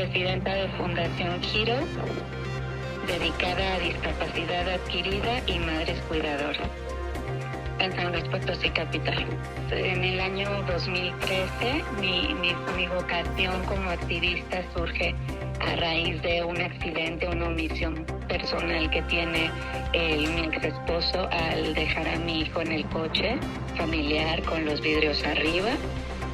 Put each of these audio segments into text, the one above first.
presidenta de Fundación Giro, dedicada a discapacidad adquirida y madres cuidadoras, en San Luis Potosí capital. En el año 2013 mi vocación como activista surge a raíz de un accidente, una omisión personal que tiene mi ex esposo al dejar a mi hijo en el coche familiar con los vidrios arriba.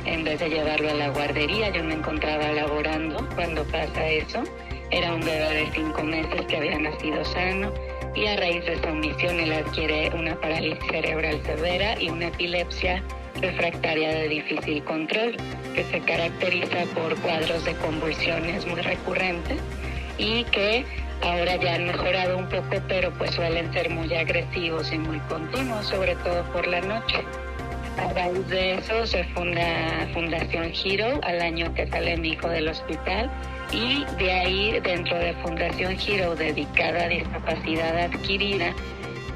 En vez de llevarlo a la guardería, yo me encontraba laborando cuando pasa eso. Era un bebé de 5 meses que había nacido sano y a raíz de esa omisión él adquiere una parálisis cerebral severa y una epilepsia refractaria de difícil control que se caracteriza por cuadros de convulsiones muy recurrentes y que ahora ya han mejorado un poco, pero pues suelen ser muy agresivos y muy continuos, sobre todo por la noche. A raíz de eso se funda Fundación Giro al año que sale mi hijo del hospital y de ahí dentro de Fundación Giro dedicada a discapacidad adquirida.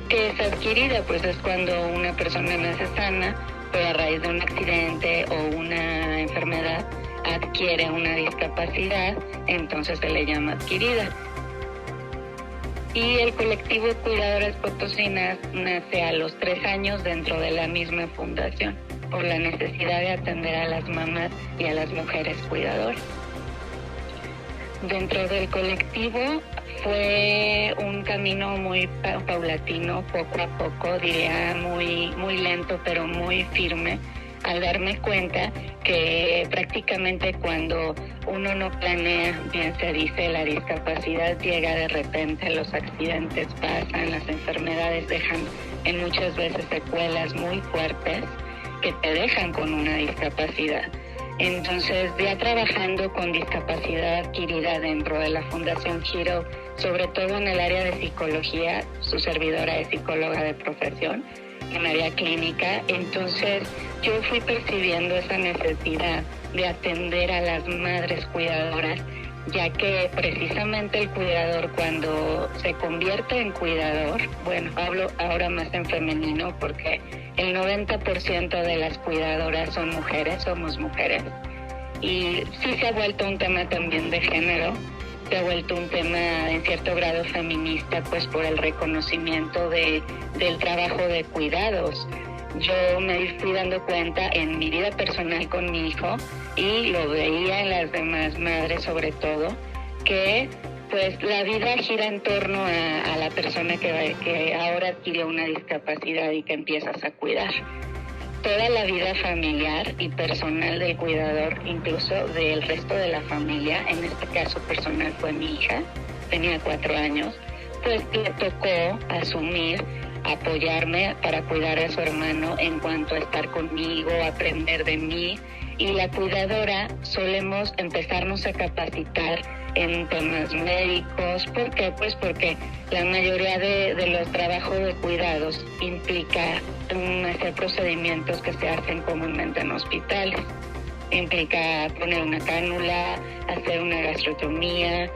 ¿Qué es adquirida? Pues es cuando una persona nace sana, pero a raíz de un accidente o una enfermedad adquiere una discapacidad, entonces se le llama adquirida. Y el colectivo Cuidadoras Potosinas nace a los 3 años dentro de la misma fundación, por la necesidad de atender a las mamás y a las mujeres cuidadoras. Dentro del colectivo fue un camino muy paulatino, poco a poco, diría muy lento, pero muy firme, al darme cuenta que prácticamente cuando uno no planea, bien se dice, la discapacidad llega de repente, los accidentes pasan, las enfermedades dejan en muchas veces secuelas muy fuertes que te dejan con una discapacidad. Entonces, ya trabajando con discapacidad adquirida dentro de la Fundación Giro, sobre todo en el área de psicología, su servidora es psicóloga de profesión, en área clínica, entonces yo fui percibiendo esa necesidad de atender a las madres cuidadoras, ya que precisamente el cuidador cuando se convierte en cuidador, bueno, hablo ahora más en femenino porque el 90% de las cuidadoras son mujeres, somos mujeres, y sí se ha vuelto un tema también de género, se ha vuelto un tema en cierto grado feminista, pues por el reconocimiento del trabajo de cuidados. Yo me fui dando cuenta en mi vida personal con mi hijo y lo veía en las demás madres sobre todo, que pues la vida gira en torno a la persona que ahora adquirió una discapacidad y que empiezas a cuidar. Toda la vida familiar y personal del cuidador, incluso del resto de la familia, en este caso personal fue mi hija, tenía 4 años, pues le tocó asumir, apoyarme para cuidar a su hermano en cuanto a estar conmigo, aprender de mí. Y la cuidadora solemos empezarnos a capacitar en temas médicos. ¿Por qué? Pues porque la mayoría de los trabajos de cuidados implica hacer procedimientos que se hacen comúnmente en hospitales. Implica poner una cánula, hacer una gastrotomía,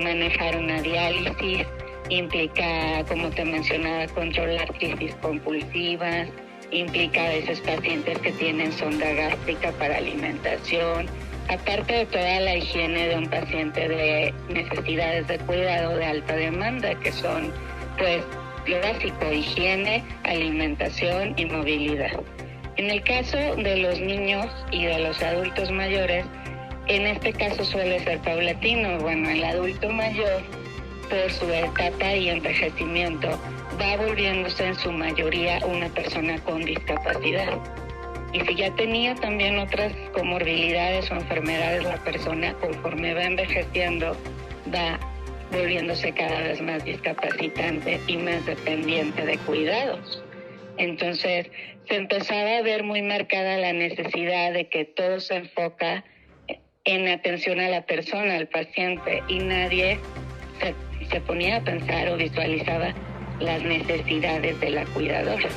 manejar una diálisis. Implica, como te mencionaba, controlar crisis compulsivas. Implica a veces pacientes que tienen sonda gástrica para alimentación. Aparte de toda la higiene de un paciente de necesidades de cuidado de alta demanda, que son, pues, lo básico: higiene, alimentación y movilidad. En el caso de los niños y de los adultos mayores, en este caso suele ser paulatino. Bueno, el adulto mayor, por su etapa y envejecimiento, va volviéndose en su mayoría una persona con discapacidad. Y si ya tenía también otras comorbilidades o enfermedades la persona, conforme va envejeciendo, va volviéndose cada vez más discapacitante y más dependiente de cuidados. Entonces, se empezaba a ver muy marcada la necesidad de que todo se enfoca en atención a la persona, al paciente, y nadie se ponía a pensar o visualizaba las necesidades de la cuidadora.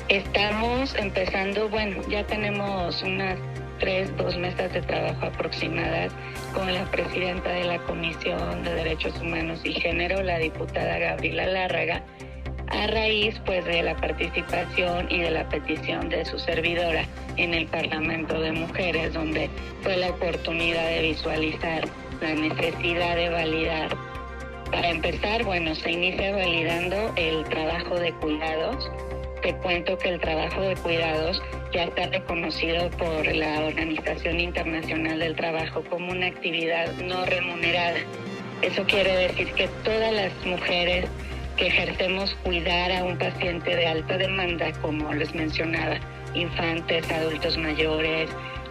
Estamos empezando, bueno, ya tenemos unas 2 mesas de trabajo aproximadas con la presidenta de la Comisión de Derechos Humanos y Género, la diputada Gabriela Lárraga, a raíz pues de la participación y de la petición de su servidora en el Parlamento de Mujeres, donde fue la oportunidad de visualizar la necesidad de validar. Para empezar, bueno, se inicia validando el trabajo de cuidados. Te cuento que el trabajo de cuidados ya está reconocido por la Organización Internacional del Trabajo como una actividad no remunerada. Eso quiere decir que todas las mujeres que ejercemos cuidar a un paciente de alta demanda, como les mencionaba, infantes, adultos mayores,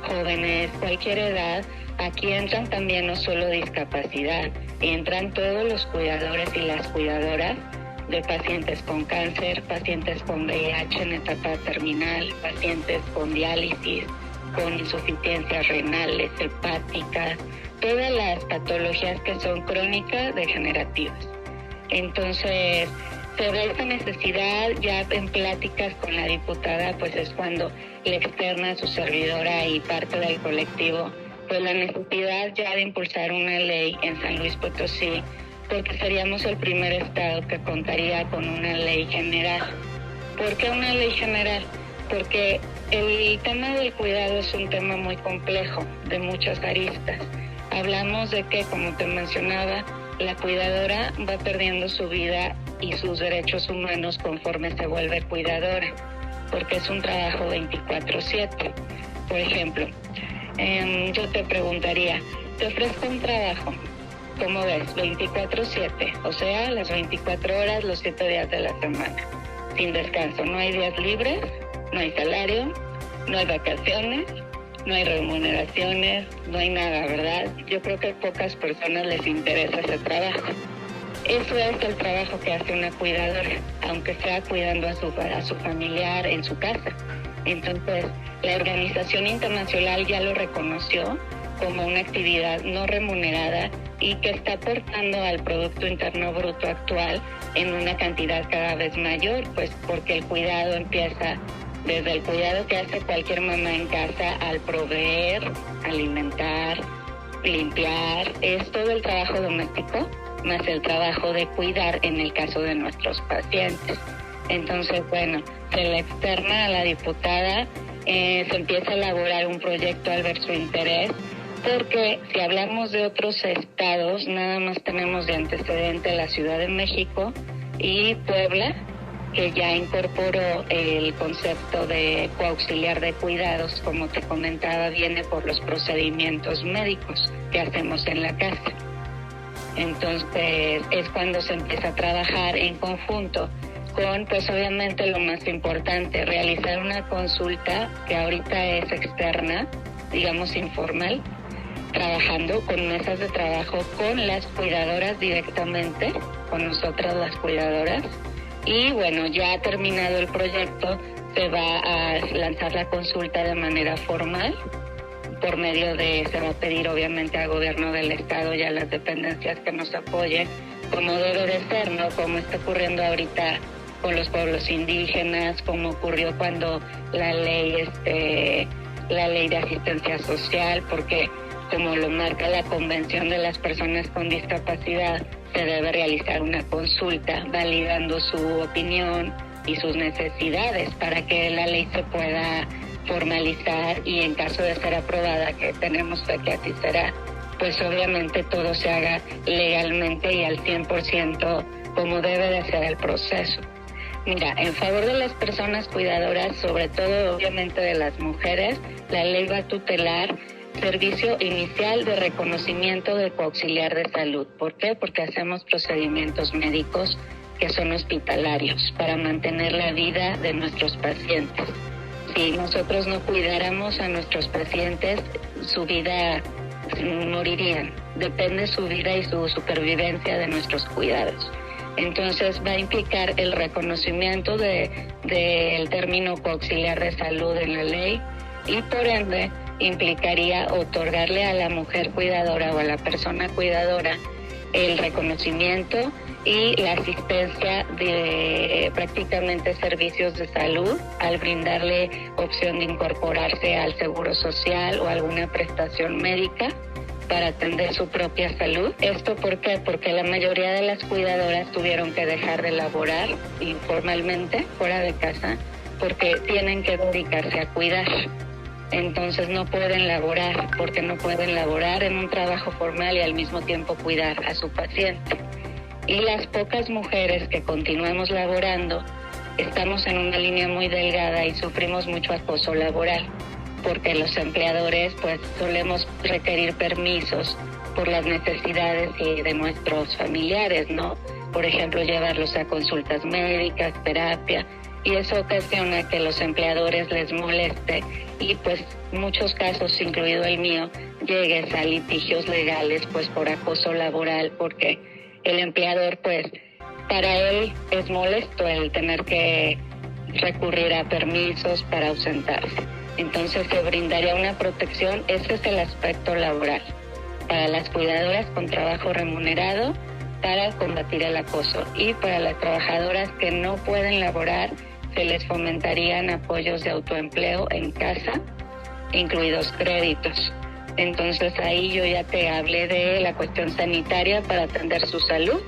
jóvenes, cualquier edad, aquí entran también no solo discapacidad, entran todos los cuidadores y las cuidadoras de pacientes con cáncer, pacientes con VIH en etapa terminal, pacientes con diálisis, con insuficiencias renales, hepáticas, todas las patologías que son crónicas degenerativas. Entonces, sobre esta necesidad, ya en pláticas con la diputada, pues es cuando le externa a su servidora y parte del colectivo, pues la necesidad ya de impulsar una ley en San Luis Potosí, porque seríamos el primer estado que contaría con una ley general. ¿Por qué una ley general? Porque el tema del cuidado es un tema muy complejo, de muchas aristas. Hablamos de que, como te mencionaba, la cuidadora va perdiendo su vida y sus derechos humanos conforme se vuelve cuidadora, porque es un trabajo 24/7. Por ejemplo, yo te preguntaría, te ofrezco un trabajo, ¿cómo ves? 24/7, o sea, las 24 horas, los 7 días de la semana, sin descanso. No hay días libres, no hay salario, no hay vacaciones, no hay remuneraciones, no hay nada, ¿verdad? Yo creo que a pocas personas les interesa ese trabajo. Eso es el trabajo que hace una cuidadora, aunque sea cuidando a su familiar en su casa. Entonces, la Organización Internacional ya lo reconoció como una actividad no remunerada y que está aportando al Producto Interno Bruto actual en una cantidad cada vez mayor, pues porque el cuidado empieza desde el cuidado que hace cualquier mamá en casa al proveer, alimentar, limpiar, es todo el trabajo doméstico, más el trabajo de cuidar en el caso de nuestros pacientes. Entonces, bueno, se le externa a la diputada, se empieza a elaborar un proyecto al ver su interés, porque si hablamos de otros estados, nada más tenemos de antecedente la Ciudad de México y Puebla, que ya incorporó el concepto de coauxiliar de cuidados, como te comentaba, viene por los procedimientos médicos que hacemos en la casa. Entonces es cuando se empieza a trabajar en conjunto con, pues obviamente lo más importante, realizar una consulta que ahorita es externa, digamos informal, trabajando con mesas de trabajo con las cuidadoras directamente, con nosotras las cuidadoras. Y bueno, ya terminado el proyecto, se va a lanzar la consulta de manera formal, por medio de, se va a pedir obviamente al gobierno del estado y a las dependencias que nos apoyen, como debe de ser, ¿no? Como está ocurriendo ahorita con los pueblos indígenas, como ocurrió cuando la ley de asistencia social, porque como lo marca la Convención de las Personas con Discapacidad, se debe realizar una consulta validando su opinión y sus necesidades para que la ley se pueda formalizar y en caso de ser aprobada, que tenemos fe que así será, pues obviamente todo se haga legalmente y al 100% como debe de ser el proceso. Mira, en favor de las personas cuidadoras, sobre todo obviamente de las mujeres, la ley va a tutelar servicio inicial de reconocimiento de coauxiliar de salud. ¿Por qué? Porque hacemos procedimientos médicos que son hospitalarios para mantener la vida de nuestros pacientes. Si nosotros no cuidáramos a nuestros pacientes, su vida morirían. Depende su vida y su supervivencia de nuestros cuidados. Entonces va a implicar el reconocimiento del término coauxiliar de salud en la ley y por ende implicaría otorgarle a la mujer cuidadora o a la persona cuidadora el reconocimiento y la asistencia de prácticamente servicios de salud al brindarle opción de incorporarse al seguro social o alguna prestación médica para atender su propia salud. ¿Esto por qué? Porque la mayoría de las cuidadoras tuvieron que dejar de laborar informalmente fuera de casa porque tienen que dedicarse a cuidar. Entonces no pueden laborar porque no pueden laborar en un trabajo formal y al mismo tiempo cuidar a su paciente. Y las pocas mujeres que continuamos laborando estamos en una línea muy delgada y sufrimos mucho acoso laboral, porque los empleadores pues solemos requerir permisos por las necesidades de nuestros familiares, ¿no? Por ejemplo, llevarlos a consultas médicas, terapia, y eso ocasiona que los empleadores les moleste y pues muchos casos, incluido el mío, llegues a litigios legales pues por acoso laboral, porque el empleador pues para él es molesto el tener que recurrir a permisos para ausentarse. Entonces se brindaría una protección, ese es el aspecto laboral, para las cuidadoras con trabajo remunerado para combatir el acoso, y para las trabajadoras que no pueden laborar se les fomentarían apoyos de autoempleo en casa, incluidos créditos. Entonces ahí yo ya te hablé de la cuestión sanitaria para atender su salud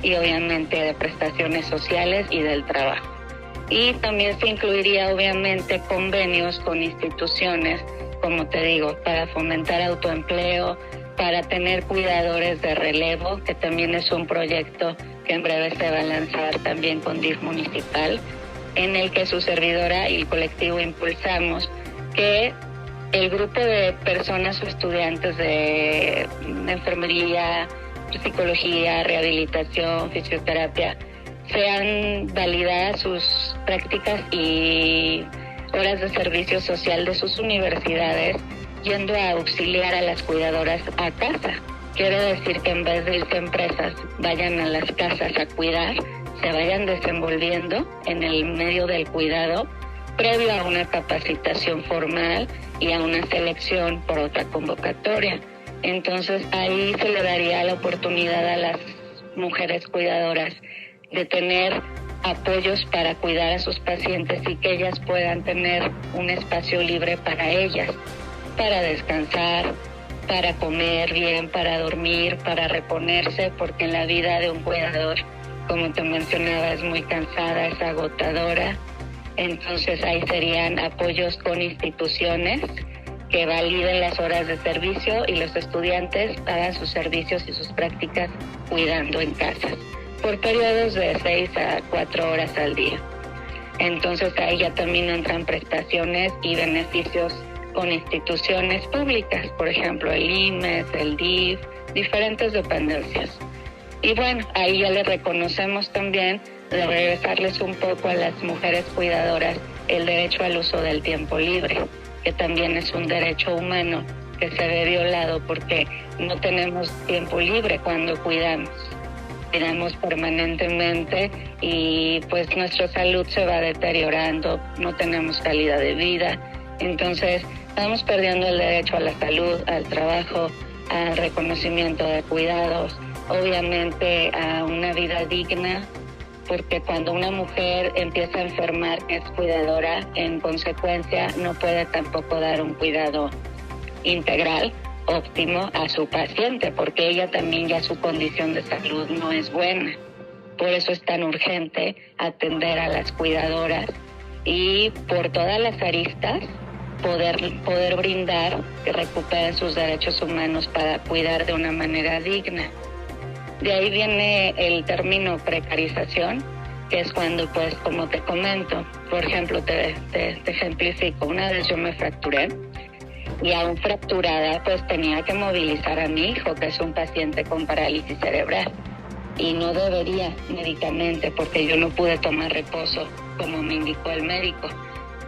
y obviamente de prestaciones sociales y del trabajo. Y también se incluiría obviamente convenios con instituciones, como te digo, para fomentar autoempleo, para tener cuidadores de relevo, que también es un proyecto que en breve se va a lanzar también con DIF municipal, en el que su servidora y el colectivo impulsamos que el grupo de personas o estudiantes de enfermería, psicología, rehabilitación, fisioterapia, sean validadas sus prácticas y horas de servicio social de sus universidades yendo a auxiliar a las cuidadoras a casa. Quiere decir que en vez de irse a empresas, vayan a las casas a cuidar, se vayan desenvolviendo en el medio del cuidado previo a una capacitación formal y a una selección por otra convocatoria. Entonces ahí se le daría la oportunidad a las mujeres cuidadoras de tener apoyos para cuidar a sus pacientes y que ellas puedan tener un espacio libre para ellas, para descansar, para comer bien, para dormir, para reponerse, porque en la vida de un cuidador, como te mencionaba, es muy cansada, es agotadora. Entonces ahí serían apoyos con instituciones que validen las horas de servicio y los estudiantes hagan sus servicios y sus prácticas cuidando en casa por periodos de 6 a 4 horas al día. Entonces ahí ya también entran prestaciones y beneficios con instituciones públicas, por ejemplo el IMES, el DIF, diferentes dependencias. Y bueno, ahí ya le reconocemos también de regresarles un poco a las mujeres cuidadoras el derecho al uso del tiempo libre, que también es un derecho humano que se ve violado porque no tenemos tiempo libre cuando cuidamos. Cuidamos permanentemente y pues nuestra salud se va deteriorando, no tenemos calidad de vida. Entonces estamos perdiendo el derecho a la salud, al trabajo, al reconocimiento de cuidados, obviamente a una vida digna, porque cuando una mujer empieza a enfermar, es cuidadora, en consecuencia no puede tampoco dar un cuidado integral, óptimo a su paciente, porque ella también ya su condición de salud no es buena. Por eso es tan urgente atender a las cuidadoras y por todas las aristas poder brindar que recuperen sus derechos humanos para cuidar de una manera digna. De ahí viene el término precarización, que es cuando, pues, como te comento, por ejemplo, te ejemplifico, una vez yo me fracturé y aún fracturada, pues tenía que movilizar a mi hijo, que es un paciente con parálisis cerebral, y no debería médicamente porque yo no pude tomar reposo como me indicó el médico,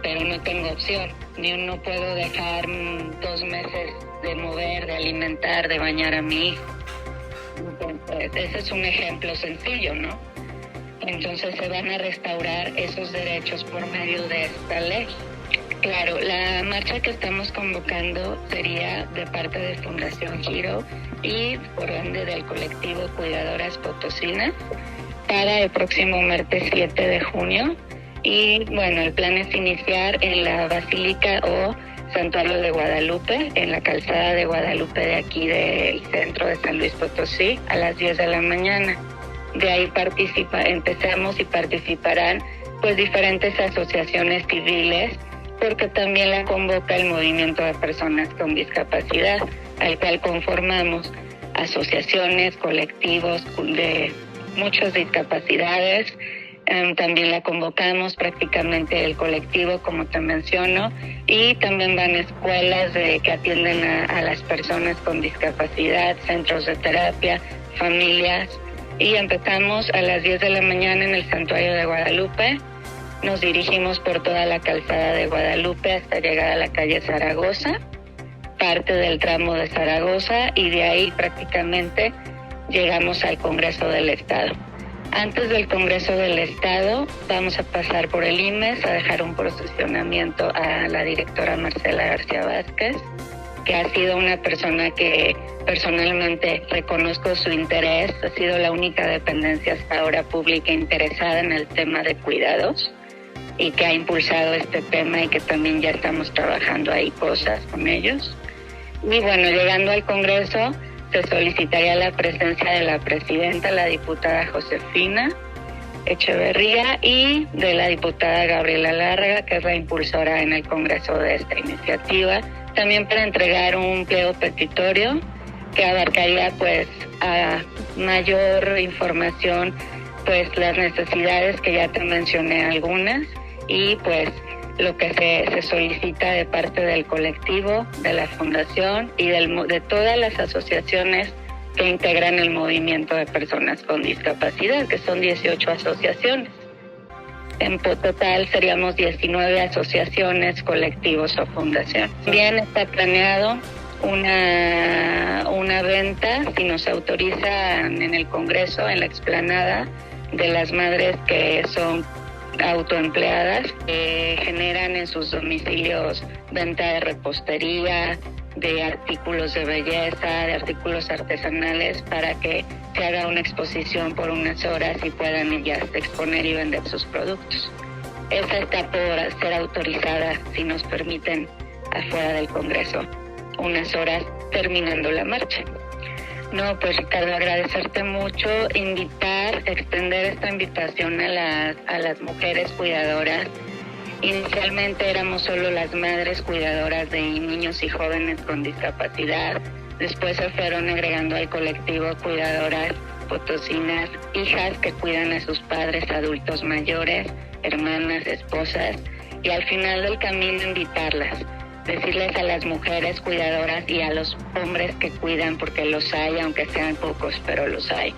pero no tengo opción, no puedo dejar 2 meses de mover, de alimentar, de bañar a mi hijo. Entonces, ese es un ejemplo sencillo, ¿no? Entonces se van a restaurar esos derechos por medio de esta ley. Claro, la marcha que estamos convocando sería de parte de Fundación Giro y por ende del colectivo Cuidadoras Potosinas para el próximo martes 7 de junio. Y bueno, el plan es iniciar en la Basílica o Santuario de Guadalupe, en la calzada de Guadalupe de aquí del centro de San Luis Potosí, a las 10 de la mañana. De ahí empezamos y participarán pues diferentes asociaciones civiles, porque también la convoca el Movimiento de Personas con Discapacidad, al cual conformamos asociaciones, colectivos de muchas discapacidades. También la convocamos prácticamente el colectivo, como te menciono, y también van escuelas que atienden a las personas con discapacidad, centros de terapia, familias, y empezamos a las 10 de la mañana en el Santuario de Guadalupe. Nos dirigimos por toda la calzada de Guadalupe hasta llegar a la calle Zaragoza, parte del tramo de Zaragoza, y de ahí prácticamente llegamos al Congreso del Estado. Antes del Congreso del Estado vamos a pasar por el IMES a dejar un posicionamiento a la directora Marcela García Vázquez, que ha sido una persona que personalmente reconozco su interés. Ha sido la única dependencia hasta ahora pública interesada en el tema de cuidados y que ha impulsado este tema y que también ya estamos trabajando ahí cosas con ellos. Y bueno, llegando al Congreso, se solicitaría la presencia de la presidenta, la diputada Josefina Echeverría, y de la diputada Gabriela Larga, que es la impulsora en el Congreso de esta iniciativa, también para entregar un pliego petitorio que abarcaría pues a mayor información pues las necesidades que ya te mencioné algunas, y pues lo que se solicita de parte del colectivo, de la fundación y de todas las asociaciones que integran el movimiento de personas con discapacidad, que son 18 asociaciones. En total seríamos 19 asociaciones, colectivos o fundaciones. También está planeado una venta, si nos autorizan en el Congreso, en la explanada, de las madres que son autoempleadas, que generan en sus domicilios venta de repostería, de artículos de belleza, de artículos artesanales, para que se haga una exposición por unas horas y puedan ellas exponer y vender sus productos. Esa está por ser autorizada, si nos permiten, afuera del Congreso, unas horas terminando la marcha. No, pues Ricardo, agradecerte mucho, extender esta invitación a las mujeres cuidadoras. Inicialmente éramos solo las madres cuidadoras de niños y jóvenes con discapacidad. Después se fueron agregando al colectivo cuidadoras potosinas, hijas que cuidan a sus padres adultos mayores, hermanas, esposas, y al final del camino invitarlas, decirles a las mujeres cuidadoras y a los hombres que cuidan, porque los hay, aunque sean pocos, pero los hay,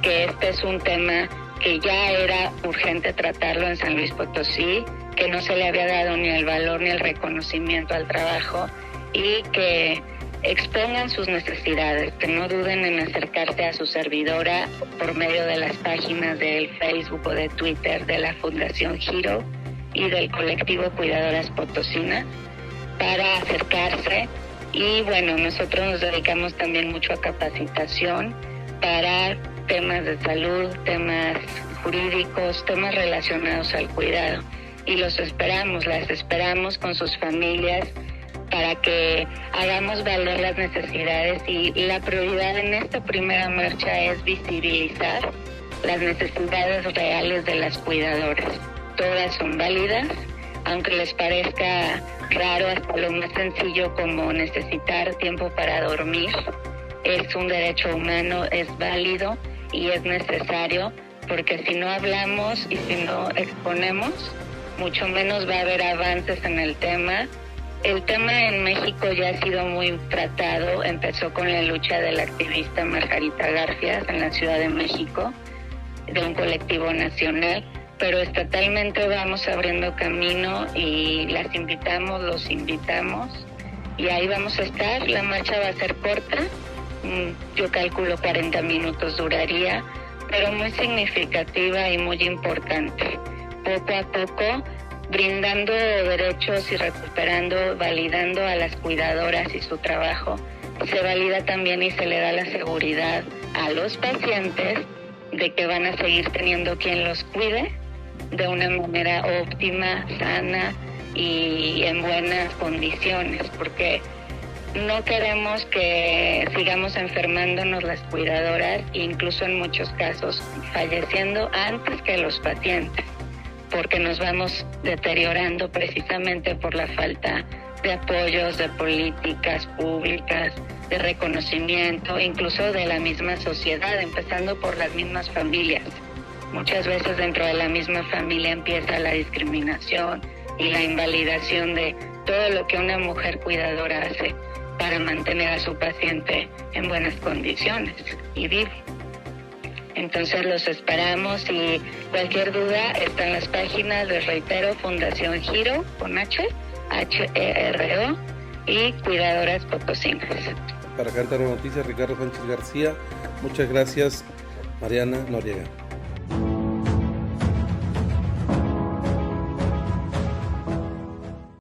que este es un tema que ya era urgente tratarlo en San Luis Potosí, que no se le había dado ni el valor ni el reconocimiento al trabajo, y que expongan sus necesidades, que no duden en acercarse a su servidora por medio de las páginas del Facebook o de Twitter de la Fundación Giro y del colectivo Cuidadoras Potosinas, para acercarse. Y bueno, nosotros nos dedicamos también mucho a capacitación para temas de salud, temas jurídicos, temas relacionados al cuidado, y las esperamos con sus familias para que hagamos valer las necesidades, y la prioridad en esta primera marcha es visibilizar las necesidades reales de las cuidadoras. Todas son válidas, aunque les parezca raro, hasta lo más sencillo como necesitar tiempo para dormir. Es un derecho humano, es válido y es necesario, porque si no hablamos y si no exponemos, mucho menos va a haber avances en el tema. El tema en México ya ha sido muy tratado. Empezó con la lucha de la activista Margarita Garfias en la Ciudad de México, de un colectivo nacional, pero estatalmente vamos abriendo camino y los invitamos, y ahí vamos a estar. La marcha va a ser corta, yo calculo 40 minutos duraría, pero muy significativa y muy importante. Poco a poco, brindando derechos y recuperando, validando a las cuidadoras y su trabajo, se valida también y se le da la seguridad a los pacientes de que van a seguir teniendo quien los cuide de una manera óptima, sana y en buenas condiciones, porque no queremos que sigamos enfermándonos las cuidadoras e incluso en muchos casos falleciendo antes que los pacientes, porque nos vamos deteriorando precisamente por la falta de apoyos, de políticas públicas, de reconocimiento, incluso de la misma sociedad, empezando por las mismas familias. Muchas veces dentro de la misma familia empieza la discriminación y la invalidación de todo lo que una mujer cuidadora hace para mantener a su paciente en buenas condiciones y vivo. Entonces los esperamos y cualquier duda está en las páginas, les reitero, Fundación Giro, con H, H-E-R-O, y Cuidadoras Potosinas. Para Cántaro Noticias, Ricardo Sánchez García. Muchas gracias, Mariana Noriega.